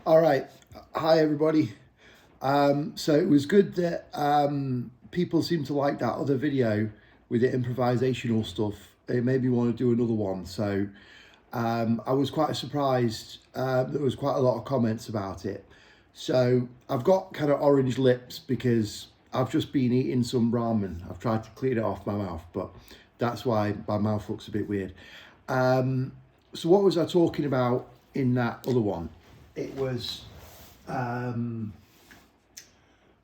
All right. Hi, everybody. So it was good that people seem to like that other video with the improvisational stuff. It made me want to do another one. So I was quite surprised. There was quite a lot of comments about it. So I've got kind of orange lips because I've just been eating some ramen. I've tried to clean it off my mouth, but that's why my mouth looks a bit weird. So what was I talking about in that other one? It was um,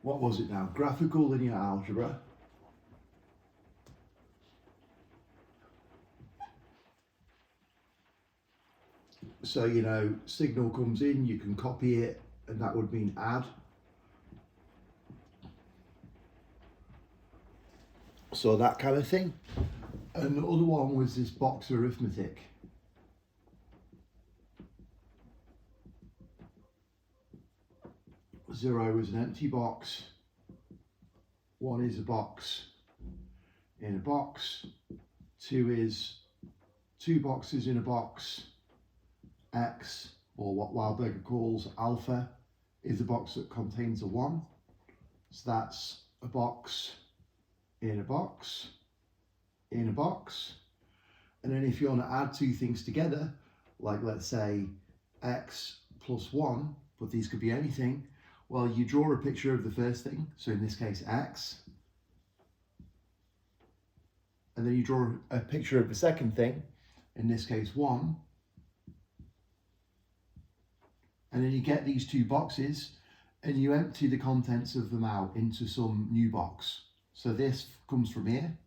what was it now? Graphical linear algebra. So, signal comes in, you can copy it, and that would mean add. So that kind of thing. And the other one was this box arithmetic. Zero is an empty box. One is a box in a box. Two is two boxes in a box. X, or what Wildberger calls alpha, is a box that contains a 1. So that's a box in a box in a box. And then if you want to add two things together, like let's say x plus 1, but these could be anything, well, you draw a picture of the first thing, so in this case x, and then you draw a picture of the second thing, in this case 1, and then you get these two boxes and you empty the contents of them out into some new box. So this comes from here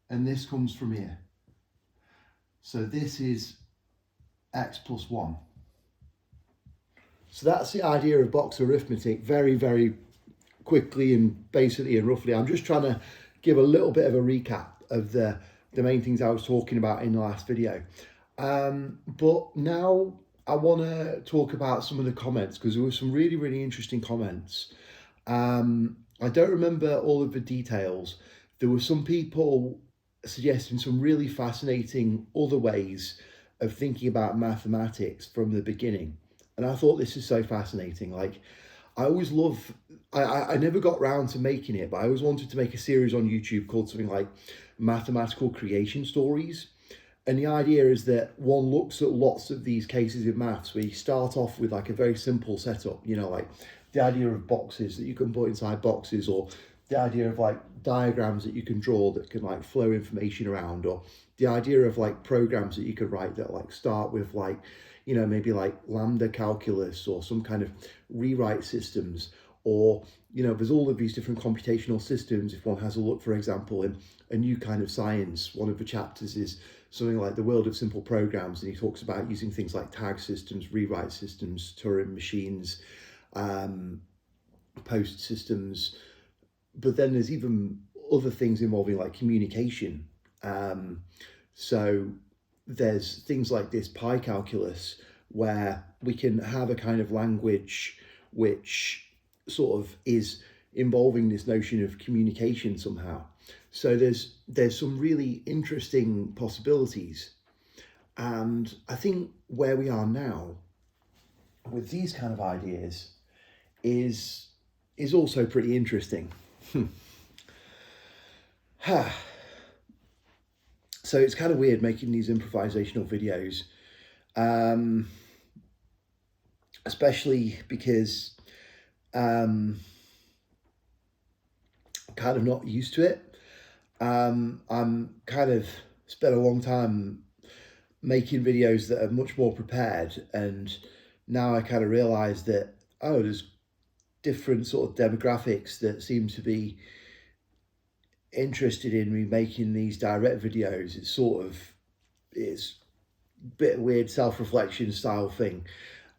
and this comes from here. So this is x plus 1. So that's the idea of box arithmetic, very, very quickly and basically and roughly. I'm just trying to give a little bit of a recap of the main things I was talking about in the last video. But now I want to talk about some of the comments because there were some really, really interesting comments. I don't remember all of the details. There were some people suggesting some really fascinating other ways of thinking about mathematics from the beginning. And I thought this is so fascinating. Like, I always love, I never got round to making it, but I always wanted to make a series on YouTube called something like Mathematical Creation Stories. And the idea is that one looks at lots of these cases in maths where you start off with like a very simple setup, like the idea of boxes that you can put inside boxes, or the idea of like diagrams that you can draw that can like flow information around, or the idea of like programs that you could write that like start with like, maybe like lambda calculus or some kind of rewrite systems, or there's all of these different computational systems. If one has a look, for example, in a new kind of science, one of the chapters is something like the world of simple programs, and he talks about using things like tag systems, rewrite systems, Turing machines, post systems. But then there's even other things involving like communication. So there's things like this pi calculus where we can have a kind of language which sort of is involving this notion of communication somehow. So there's some really interesting possibilities. And I think where we are now with these kind of ideas is also pretty interesting. So it's kind of weird making these improvisational videos, especially because I'm kind of not used to it. I'm kind of spent a long time making videos that are much more prepared, and now I kind of realize that, there's different sort of demographics that seem to be interested in me making these direct videos. It's a bit weird self-reflection style thing.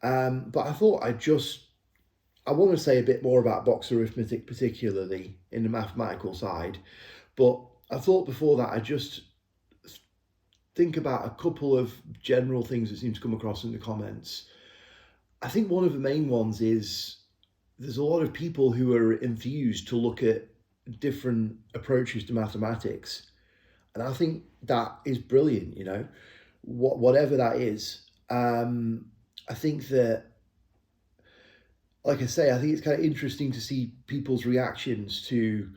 But I thought I want to say a bit more about box arithmetic, particularly in the mathematical side. But I thought before that I'd just think about a couple of general things that seem to come across in the comments. I think one of the main ones is there's a lot of people who are enthused to look at different approaches to mathematics. And I think that is brilliant, whatever that is. I think that, like I say, I think it's kind of interesting to see people's reactions to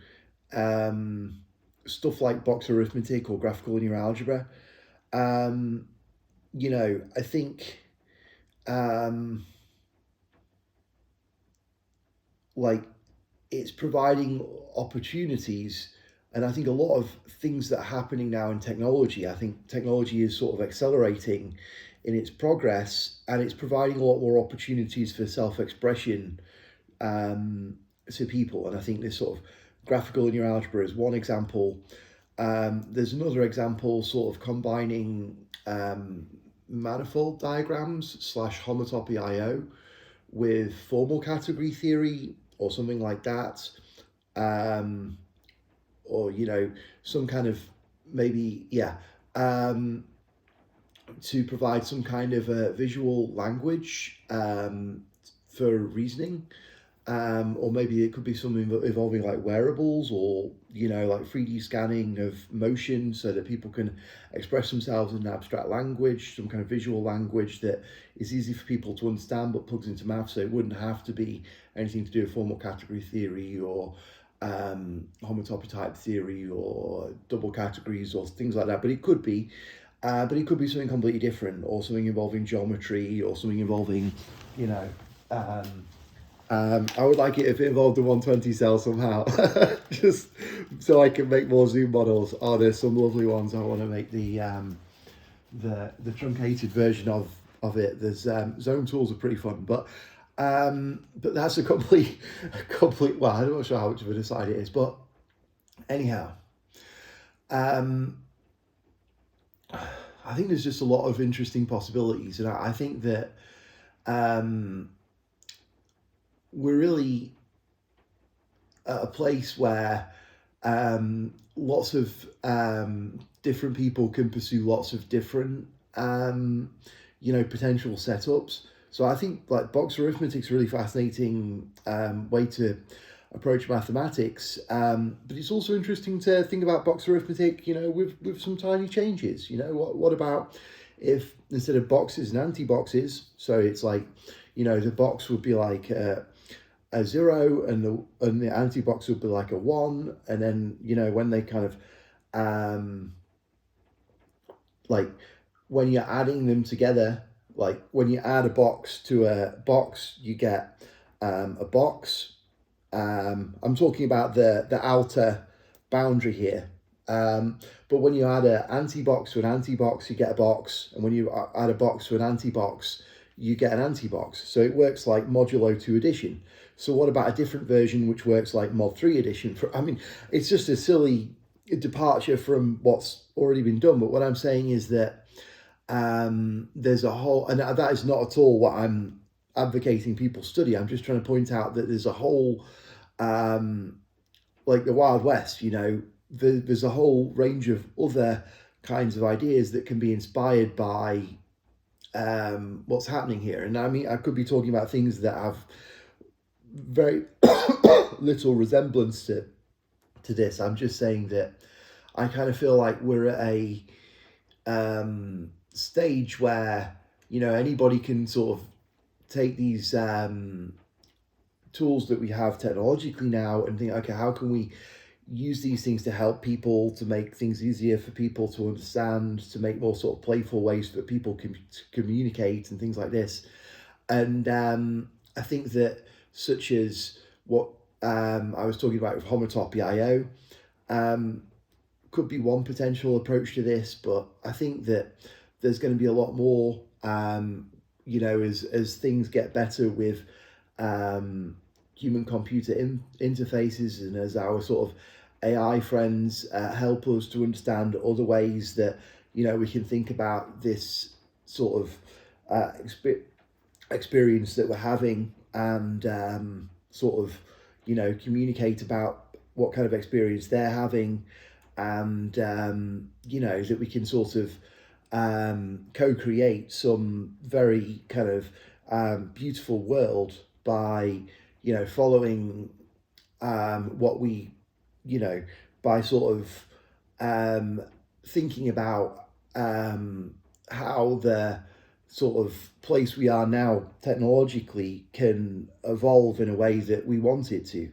stuff like box arithmetic or graphical linear algebra. Um, I think um, like it's providing opportunities, and I think a lot of things that are happening now in technology, I think technology is sort of accelerating in its progress, and it's providing a lot more opportunities for self-expression um, to people. And I think this sort of graphical linear algebra is one example. There's another example sort of combining manifold diagrams slash homotopy IO with formal category theory or something like that, um, or some kind of maybe to provide some kind of a visual language for reasoning. Or maybe it could be something involving like wearables, or like 3D scanning of motion so that people can express themselves in an abstract language, some kind of visual language that is easy for people to understand but plugs into math, so it wouldn't have to be anything to do with formal category theory or homotopy type theory or double categories or things like that. But it could be something completely different, or something involving geometry, or something involving I would like it if it involved a 120 cell somehow, just so I can make more Zoom models. Oh, there's some lovely ones. I want to make the truncated version of it. There's zone tools are pretty fun, but that's a complete. Well, I'm not sure how much of an aside it is, but anyhow, I think there's just a lot of interesting possibilities, and I think that we're really at a place where lots of different people can pursue lots of different potential setups. So I think like box arithmetic is a really fascinating way to approach mathematics, but it's also interesting to think about box arithmetic with some tiny changes. What about if instead of boxes and anti-boxes, so it's like the box would be like a 0 and the anti-box would be like a 1, and then when they kind of like when you're adding them together, like when you add a box to a box, you get a box. I'm talking about the outer boundary here. But when you add an anti-box to an anti-box, you get a box, and when you add a box to an anti-box, you get an anti-box. So it works like modulo 2 addition. So what about a different version which works like mod 3 addition? It's just a silly departure from what's already been done. But what I'm saying is that there's a whole, and that is not at all what I'm advocating people study. I'm just trying to point out that there's a whole, like the Wild West, there's a whole range of other kinds of ideas that can be inspired by what's happening here. And I could be talking about things that have very little resemblance to this. I'm just saying that I kind of feel like we're at a stage where anybody can sort of take these tools that we have technologically now and think, okay, how can we use these things to help people, to make things easier for people to understand, to make more sort of playful ways that people can communicate and things like this. And I think that such as what I was talking about with homotopy IO could be one potential approach to this, but I think that there's going to be a lot more as things get better with human computer interfaces, and as our sort of AI friends help us to understand other ways that we can think about this sort of experience that we're having, and sort of communicate about what kind of experience they're having, and that we can sort of co-create some very kind of beautiful world by following what we by sort of thinking about how the sort of place we are now technologically can evolve in a way that we want it to.